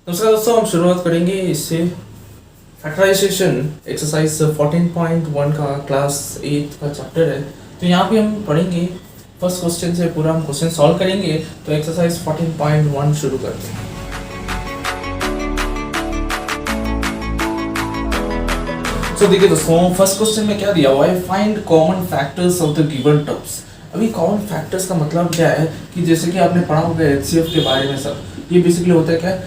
नमस्कार दोस्तों, हम शुरुआत करेंगे इससे फैक्टराइजेशन एक्सरसाइज 14.1 का क्लास 8 का चैप्टर है। तो यहाँ पे हम पढ़ेंगे फर्स्ट क्वेश्चन से पूरा हम क्वेश्चन सॉल्व करेंगे। तो एक्सरसाइज 14.1 शुरू करते हैं। तो देखिए दोस्तों, फर्स्ट क्वेश्चन में क्या दिया हुआ है, find common factors of the given terms. अभी कॉमन फैक्टर्स का मतलब क्या है कि जैसे कि आपने पढ़ा होगा एचसीएफ के बारे में। सब ये बेसिकली होता है क्या,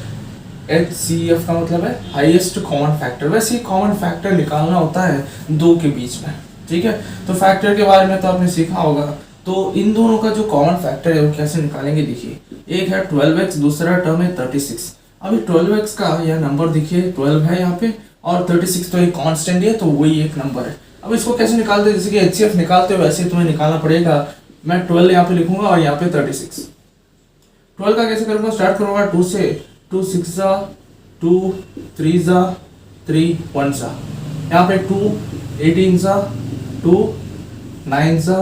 HCF का मतलब है हाईएस्ट कॉमन फैक्टर। वैसे ही कॉमन फैक्टर निकालना होता है दो के बीच में, ठीक है। तो फैक्टर के बारे में तो आपने सीखा होगा। तो इन दोनों का जो कॉमन फैक्टर है वो कैसे निकालेंगे, देखिए एक है 12x, दूसरा टर्म है 36। अभी 12x का यह नंबर देखिए 12 है यहाँ पे, और 36 तो एक कांस्टेंट है, तो वही एक नंबर है। अब इसको कैसे निकालते हैं, जैसे कि HCF निकालते हो वैसे तुम्हें निकालना पड़ेगा। मैं 12 यहाँ पे लिखूंगा और यहाँ पे 36। 12 का कैसे करूंगा, स्टार्ट करूंगा 2 से। 2 6 जा, 2 3 जा, 3 1 जा, यहाँ पे 2 18 जा, 2 9 जा,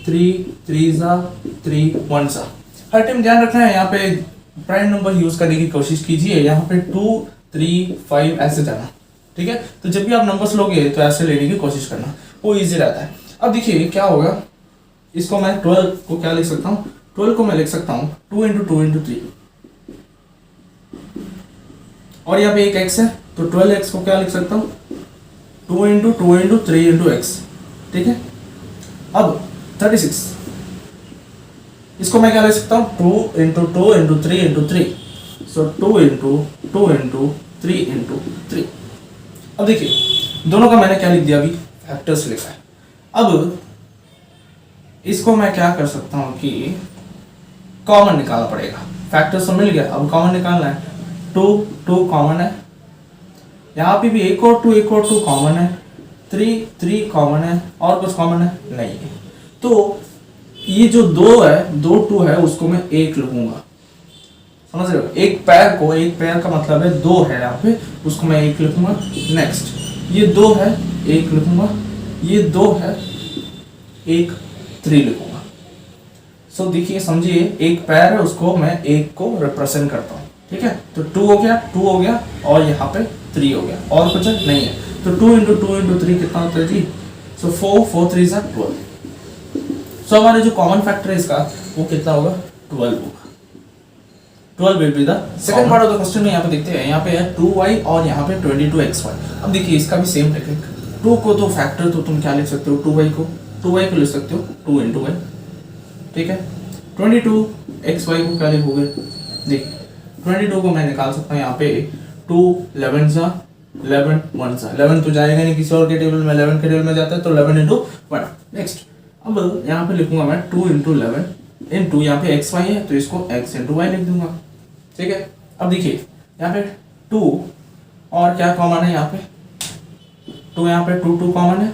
3 3 जा, 3 1 जा। हर टाइम ध्यान रखना है, यहाँ पे प्राइम नंबर यूज करने की कोशिश कीजिए। यहाँ पे 2 3 5 ऐसे जाना, ठीक है। तो जब भी आप नंबर्स लोगे तो ऐसे लेने की कोशिश करना, वो इजी रहता है। अब देखिए क्या होगा, इसको मैं 12 को क्या लिख सकता हूँ, 12 को मैं लिख सकता हूँ 2 × 2 × 3, और यहाँ पे एक x है तो 12x को क्या लिख सकता हूँ, 2 × 2 × 3 × x, ठीक है। अब 36, इसको मैं क्या लिख सकता हूँ, 2 × 2 × 3 × 3, सो 2 × 2 × 3 × 3। अब देखिए दोनों का मैंने क्या लिख दिया, अभी फैक्टर्स लिखा है। अब इसको मैं क्या कर सकता हूँ कि कॉमन निकालना पड़ेगा। फैक्टर्स तो मिल गया, अब कॉमन निकालना है। 2 2 कॉमन है, यहाँ पे भी एक और 2 कॉमन है, 3 3 कॉमन है, और कुछ कॉमन है नहीं है। तो ये जो 2 है, 2 2 है, उसको मैं 1 लिखूंगा, समझ रहे हो। एक पैर का मतलब है 2 है यहाँ पे, उसको मैं 1 लिखूंगा। नेक्स्ट ये 2 है, 1 लिखूंगा। ये 2 है, 1 3 लिखूंगा। सो देखिए समझिए, एक पैर है उसको मैं 1 को रिप्रेजेंट करता हूँ, ठीक है। तो 2 हो गया और यहाँ पे 3 हो गया, और कुछ नहीं है। तो 2 × 2 × 3 कितना होता है जी, सो 4 4 3 = 12। सो हमारे जो कॉमन फैक्टर है इसका वो कितना होगा, 12 होगा। 12 will be the second part of the question में यहाँ पे देखते हैं। यहाँ पे है 2y और यहाँ पे 22xy। अब देखिए इसका भी सेम टेक्निक। 2 को तो फैक्टर तो तुम क्या लिख सकते हो, 2y को लिख सकते हो 2 × y, ठीक है। 22xy को क्या लिखोगे, देखिए 22 को मैं निकाल सकता हूँ यहाँ पे 2 11 जा, 11 1 जा। 11 तो जाएगा नहीं किसी और के टेबल में, 11 के टेबल में जाता है, तो 11 × 1। नेक्स्ट अब यहाँ पे लिखूंगा मैं 2 × 11 इंटू, यहाँ पे xy है तो इसको x × y लिख दूंगा, ठीक है। अब देखिए यहाँ पे 2 और क्या कॉमन है, यहाँ पे 2, यहाँ पे 2 2 कॉमन है,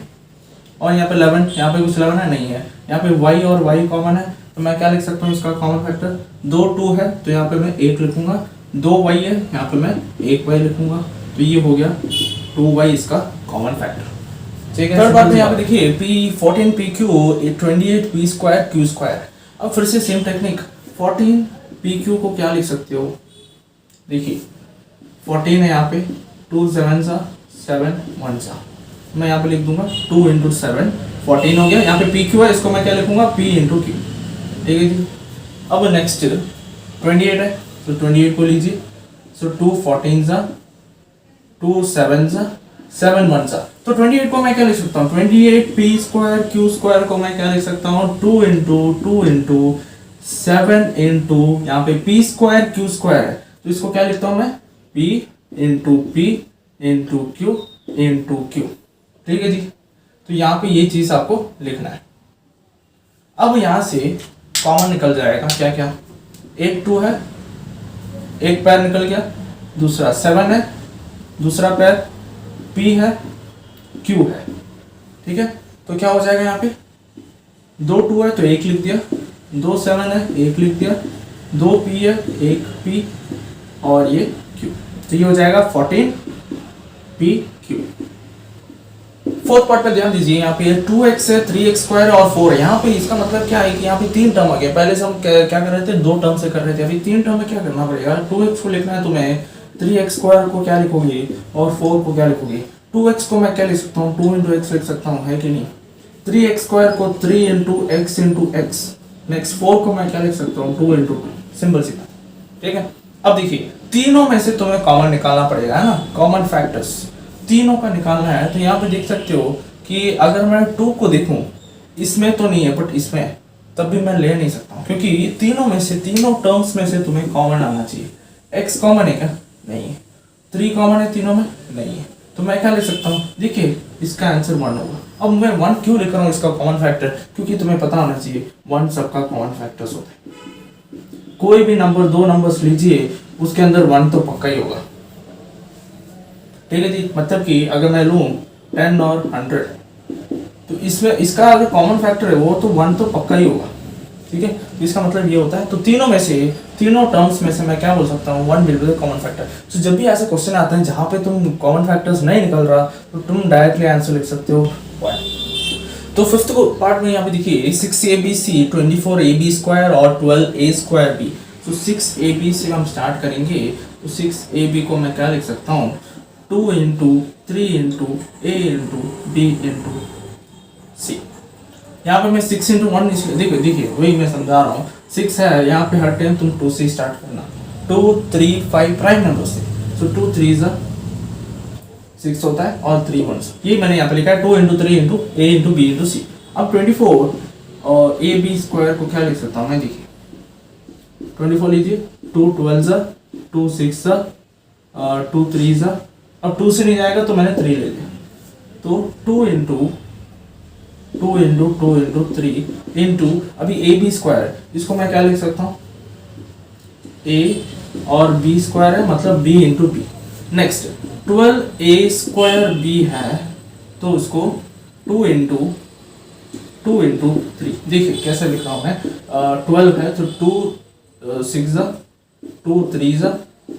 और यहाँ पे 11, यहाँ पे कुछ 11 है नहीं है। यहाँ पे y और y कॉमन है, तो मैं क्या लिख सकता हूँ इसका कॉमन फैक्टर, 2 2 है तो यहाँ पे मैं 1 लिखूंगा, 2y है यहाँ पे मैं 1y लिखूंगा। तो ये हो गया 2y इसका कॉमन फैक्टर, ठीक है। थर्ड बात में यहाँ पे देखिए P14 PQ 28 P² Q²। अब फिर से सेम टेक्निक, 14 PQ को क्या लिख सकते हो, देखिए 14 है यहाँ पे, 2 7 सा 7 1 सा, मैं यहाँ पे लिख दूंगा 2 × 7 14 हो गया। यहाँ पे PQ है, इसको मैं क्या लिखूंगा, P × Q, ठीक है जी। अब नेक्स्ट 28 है तो 28 को लीजिए, सो 2 14 सा 2 7 सा 7 1 सा। तो 28 को मैं क्या लिख सकता हूँ, 28 P² Q² को मैं क्या लिख सकता हूँ, 2 × 2 × 7 × यहाँ पे P² Q² है, तो इसको क्या लिखता हूँ मैं, P × P × Q × Q, ठीक है जी। तो यहाँ पे ये चीज आपको लिखना है। अब यहाँ से कॉमन निकल जाएगा क्या क्या, एक 2 है, एक पैर निकल गया, दूसरा 7 है, दूसरा पैर P है, Q है, ठीक है। तो क्या हो जाएगा, यहाँ पे 2 2 है तो 1 लिख दिया, 2 7 है 1 लिख दिया, 2 P है 1 P, और ये Q, तो ये हो जाएगा 14 P Q। फोर्थ पार्ट पे ध्यान दीजिए, यहाँ पे 2x है, 3x² और 4 है। यहाँ पे इसका मतलब क्या है कि यहाँ पे 3 टर्म आ गया। पहले से हम क्या कर रहे थे, 2 टर्म से कर रहे थे, अभी 3 टर्म में क्या करना पड़ेगा, 2x को लिखना है तुम्हें 3x² को क्या लिखोगे और 4 को क्या लिखोगे? 2x को मैं क्या लिख सकता हूँ? 2 इंटू एक्स लिख सकता हूँ, है कि नहीं? 3x² को 3 इंटू एक्स। नेक्स्ट 4 को मैं क्या लिख सकता हूँ? 2 इंटू 2। सिंपल सी बात, ठीक है। अब देखिए तीनों में से तुम्हें कॉमन निकालना पड़ेगा, है ना, कॉमन फैक्टर्स तीनों का निकालना है। तो यहाँ पे देख सकते हो कि अगर मैं 2 को देखूं, इसमें तो नहीं है बट इसमें है, तब भी मैं ले नहीं सकता हूँ क्योंकि तीनों में से, तीनों टर्म्स में से तुम्हें कॉमन आना चाहिए। x कॉमन है क्या? नहीं है। 3 कॉमन है तीनों में? नहीं है। तो मैं क्या ले सकता हूँ? देखिए इसका आंसर 1 होगा। अब मैं 1 क्यों लिख रहा हूँ इसका कॉमन फैक्टर? क्योंकि तुम्हें पता होना चाहिए 1 सबका कॉमन फैक्टर्स होता है। कोई भी नंबर, 2 नंबर्स लीजिए, उसके अंदर 1 तो पक्का ही होगा, ठीक है जी। मतलब कि अगर मैं लूँ 10 और 100, तो इसमें इसका अगर कॉमन फैक्टर है वो तो 1 तो पक्का ही होगा, ठीक है। तो इसका मतलब ये होता है, तो तीनों में से, तीनों टर्म्स में से मैं क्या बोल सकता हूँ? 1 will be the common factor. तो जब भी ऐसे क्वेश्चन आते हैं जहाँ पे तुम कॉमन फैक्टर्स नहीं निकल रहा, तो तुम डायरेक्टली आंसर लिख सकते हो 1। तो फिफ्थ को पार्ट में यहाँ पे देखिए 6abc 24ab² और 12a²b। तो 6ab से हम स्टार्ट करेंगे। तो 6ab को मैं क्या लिख सकता हूँ? 2 into 3 into a into b into c। यहाँ पे मैं 6 इंटू 1 देखिए वही मैं समझा रहा हूँ। 6 है यहाँ पे, हर टाइम तुम 2 से स्टार्ट करना, 2 3 5 प्राइम नंबर से। सो 2 3 6 होता है और 3 1, ये मैंने यहाँ पे लिखा है 2 into 3 into a into b into c। अब 24 और ab² को क्या लिख सकता हूँ मैं? देखिए 24 लीजिए, 2 12 2 6 2 3। अब 2 से नहीं जाएगा तो मैंने 3 ले लिया, तो 2 इंटू 2 इंटू 2 इंटू 3 इंटू अभी ab², इसको मैं क्या लिख सकता हूँ? a और b² है, मतलब b into b। Next 12a²b है, तो उसको 2 इंटू 3। देखिए कैसे लिख रहा हूँ मैं। 12 है तो 2 6 2 3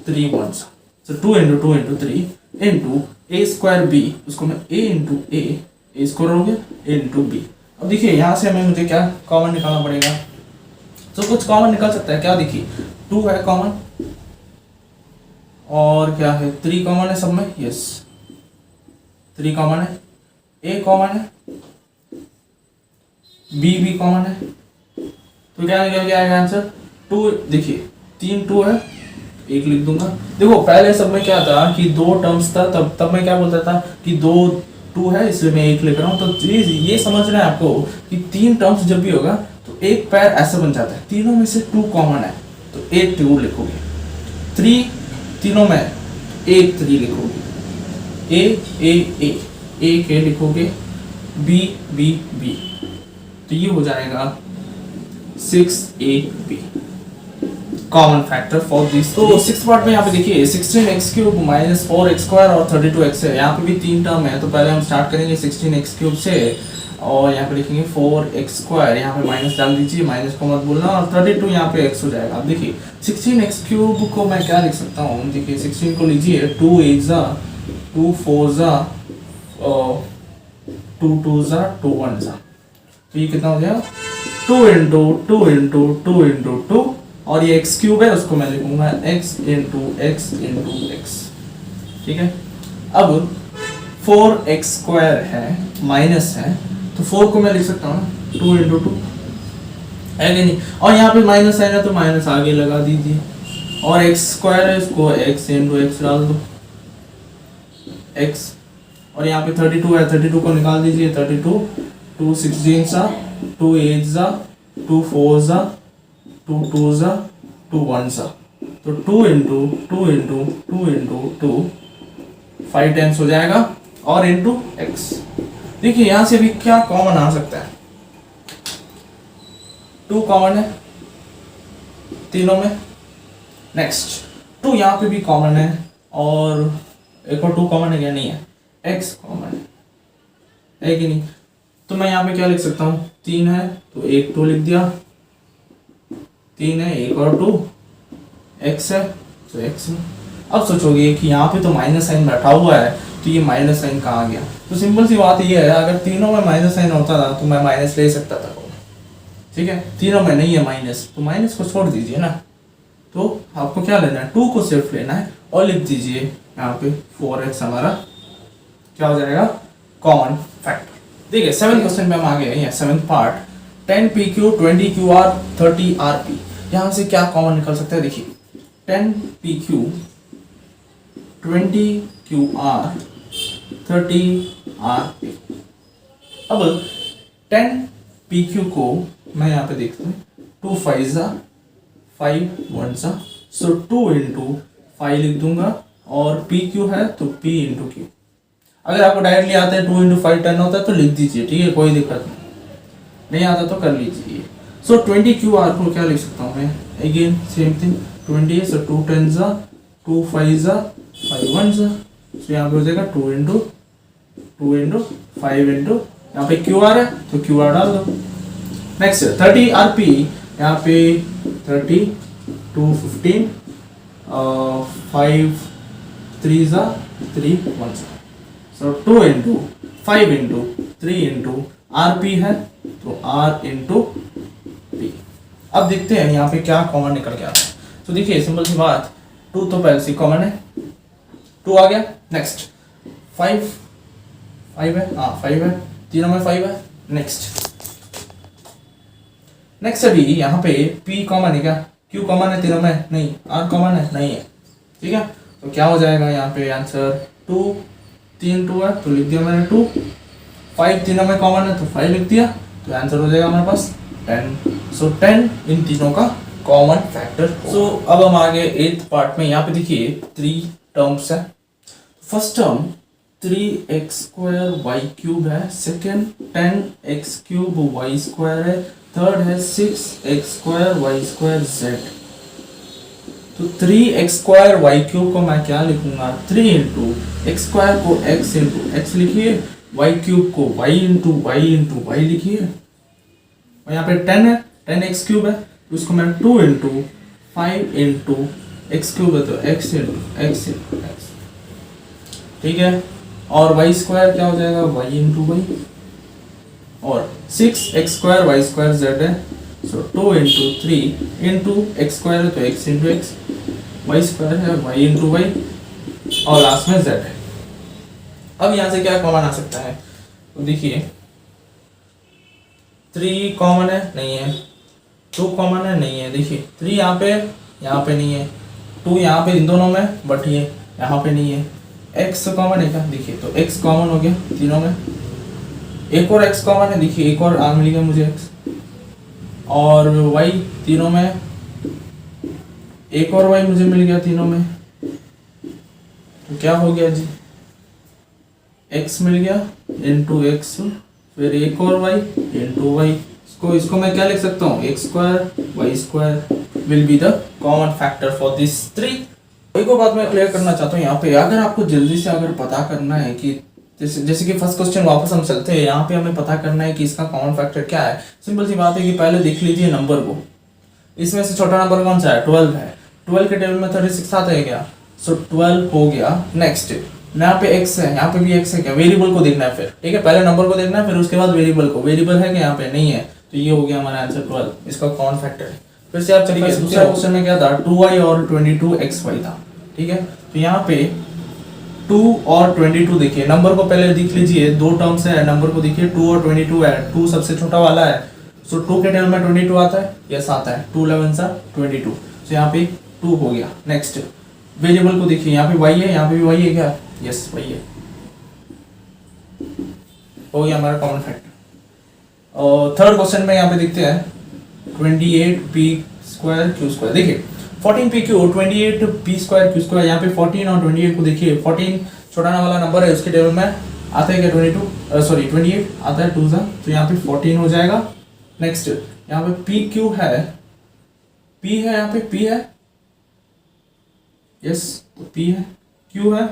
3 1, तो 2 इंटू 3 इंटू a²b, उसको मैं a इंटू a स्क्वायर हो गया इंटू बी। अब देखिए यहाँ से हमें मुझे क्या कॉमन निकालना पड़ेगा? तो कुछ कॉमन निकल सकता है क्या? देखिए 2 है कॉमन, और क्या है? 3 कॉमन है सब में, यस 3 कॉमन है, a कॉमन है, b भी कॉमन है। तो क्या निकल के आएगा आंसर? 2। देखिए 3 2 है, 1 लिख दूंगा। देखो पहले सब में क्या था कि 2 टर्म्स था, तब मैं क्या बोलता था कि 2 है इसलिए मैं 1 लिख रहा हूँ। तो ये समझना है आपको कि 3 टर्म्स जब भी होगा तो एक पैर ऐसा बन जाता है, तीनों में से 2 कॉमन है तो 1 2 लिखोगे, 3 तीनों में 1 3 लिखोगे, a के लिखोगे, b। तो ये हो जाएगा 6ab common factor for this. तो 6 पार्ट में यहाँ पे देखिए 16x³ माइनस 4x² और 32x है। यहाँ पे भी 3 टर्म है, तो पहले हम स्टार्ट करेंगे 16x³ से, और यहाँ पे लिखेंगे 4x², यहाँ पे माइनस डाल दीजिए, माइनस को मत बोलना, और 32 यहाँ पे x हो जाएगा। अब देखिए 16x³ को मैं क्या लिख सकता हूँ? देखिए 16 को लीजिए, 2 8 2 4 2 2 2 1। तो ये कितना हो जाएगा? 2 इंटू 2 इंटू 2 इंटू 2, और ये x³ है, उसको मैं लिखूंगा x इंटू x, ठीक है। अब 4x² है, माइनस है, तो 4 को मैं लिख सकता हूँ 2 इंटू 2, है कि नहीं? और यहाँ पे माइनस है ना, तो माइनस आगे लगा दीजिए, और x² है, इसको x इंटू x डाल दो, x। और यहाँ पे 32 है, 32 को निकाल दीजिए, 32 2 16 2 8 2 4 2 2 2 1, तो 2 इंटू 2 इंटू 2 इंटू 2 5 टाइम्स हो जाएगा, और इंटू x। देखिए यहाँ से भी क्या कॉमन आ सकता है? 2 कॉमन है तीनों में। नेक्स्ट 2 यहाँ पे भी कॉमन है, और एक और 2 कॉमन है क्या? नहीं है, x कॉमन है कि नहीं? तो मैं यहाँ पे क्या लिख सकता हूँ? 3 है तो 1 2 लिख दिया, 3 है 1 और 2, x है तो x में। अब सोचोगे कि यहाँ पे तो माइनस साइन बैठा हुआ है, तो ये माइनस साइन कहाँ आ गया? तो सिंपल सी बात ये है, अगर तीनों में माइनस साइन होता था तो मैं माइनस ले सकता था, ठीक है। तीनों में नहीं है माइनस, तो माइनस को छोड़ दीजिए ना। तो आपको क्या लेना है? 2 को सिर्फ लेना है, और लिख दीजिए यहाँ पे 4x हमारा क्या हो जाएगा कॉमन फैक्टर। देखिए 7th क्वेश्चन में हम आ गए हैं, 7th part 10pq 20qr 30rp। यहाँ से क्या कॉमन निकल सकता है, देखिए 10pq 20qr 30rp। अब 10pq को मैं यहाँ पे देखता हूँ 2 5 5 1 सो 2 इंटू 5 लिख दूंगा और pq है तो p इंटू q। अगर आपको डायरेक्टली आता है 2 इंटू 5 10 होता है तो लिख दीजिए, ठीक है, कोई दिक्कत नहीं आता तो कर लीजिए। सो 20qr को क्या लिख सकता हूँ मैं, अगेन सेम थिंग 20 सो 2 10 2 5 5 1 सो यहाँ पे हो जाएगा 2 इंटू 5 इंटू यहाँ पे qr है तो qr डाल दो। नेक्स्ट 30rp, यहाँ पे 30 2 15 5 3 3 1 सो 2 इंटू 5 इंटू 3 इंटू rp है तो r इंटू p। अब देखते हैं यहाँ पे क्या कॉमन निकल के आता है। तो देखिए सिंपल सी बात, 2 तो पहले से कॉमन है, 2 आ गया। नेक्स्ट 5 है, हाँ 5 है, तीनों में 5 है। नेक्स्ट अभी यहाँ पे p कॉमन है क्या, q कॉमन है तीनों में, नहीं, r कॉमन है, नहीं है, ठीक है। तो क्या हो जाएगा यहाँ पे आंसर 2 3 2 है तो लिख दिया मैंने 2, 5 तीनों में कॉमन है तो 5 लिख दिया, तो आंसर हो जाएगा हमारे पास 10। सो 10 इन तीनों का कॉमन फैक्टर। सो अब हम आगे 8th पार्ट में, यहाँ पे देखिए 3 टर्म्स है। First term 3x square y cube है, second 10x cube y square है, थर्ड है 6x square y square z। तो 3x स्क्वायर y क्यूब को मैं क्या लिखूंगा, 3 इंटू एक्स स्क्वायर को x इंटू एक्स लिखिए, y क्यूब को y इंटू y लिखिए, और यहाँ पे 10 है 10x क्यूब है तो इसको मैं 2 इंटू 5 इंटू एक्स क्यूब है तो x इंटू एक्स, ठीक है। और y स्क्वायर क्या हो जाएगा, y इंटू y, और 6x square y square z है सो 2 इंटू 3 इंटू एक्स स्क्वायर है तो x into x, y square है y इंटू y, और लास्ट में z है। अब यहाँ से क्या कॉमन आ सकता है, तो देखिए 3 कॉमन है, नहीं है, 2 कॉमन है, नहीं है, देखिए 3 यहाँ पे नहीं है, 2 यहाँ पे इन दोनों में बट ये यहाँ पे नहीं है, x कॉमन है क्या, देखिए तो x कॉमन हो गया तीनों में, एक और x कॉमन है, देखिए एक और मिल गया मुझे x, और y तीनों में एक और y मुझे मिल गया तीनों में, तो क्या हो गया जी, x मिल गया इंटू x, फिर एक और y इंटू y, इसको मैं क्या लिख सकता हूँ, x square y square will be the common factor for this 3। एक और बात मैं क्लियर करना चाहता हूँ यहाँ पे, अगर आपको जल्दी से अगर पता करना है कि जैसे कि फर्स्ट क्वेश्चन वापस हम चलते हैं, यहाँ पे हमें पता करना है कि इसका कॉमन फैक्टर क्या है। सिंपल सी बात है कि पहले देख लीजिए नंबर को, इसमें से छोटा नंबर कौन सा है, 12 है, 12 के टेबल में 36 आता है क्या, सो 12 हो गया। नेक्स्ट यहाँ पे x है, यहाँ पे भी x है क्या, वेरिएबल को देखना है फिर, ठीक है, पहले नंबर को देखना है फिर उसके बाद वेरिएबल को, वेरिएबल है कि यहाँ पे नहीं है तो ये हो गया हमारा आंसर 12, इसका कॉमन फैक्टर है। फिर से आप चलिए दूसरा क्वेश्चन में क्या था, 2y और 22xy था, ठीक है। तो यहाँ पे 2 और 22 देखिए, नंबर को पहले देख लीजिए, 2 टर्म्स है, नंबर को देखिए 2 और 22 है, 2 सबसे छोटा वाला है, सो 2 के टेबल में 22 आता है, यस आता है, 2 11 22, सो यहाँ पे 2 हो गया। नेक्स्ट वेरिएबल को देखिए, यहाँ पे y है, यहाँ पे भी y है क्या, यस y है, हो गया हमारा कॉमन फैक्टर। और थर्ड क्वेश्चन में यहाँ पे देखते हैं 28p स्क्वायर q स्क्वायर, देखिए 14pq 28p square q square, यहाँ पे 14 और 28 को देखिए, 14 छोटा वाला नंबर है उसके टेबल में आता है क्या 28 आता है 2 तो यहाँ पे 14 हो जाएगा। नेक्स्ट यहाँ पे pq है, p है, यहाँ पे p है, यस तो p है, q है,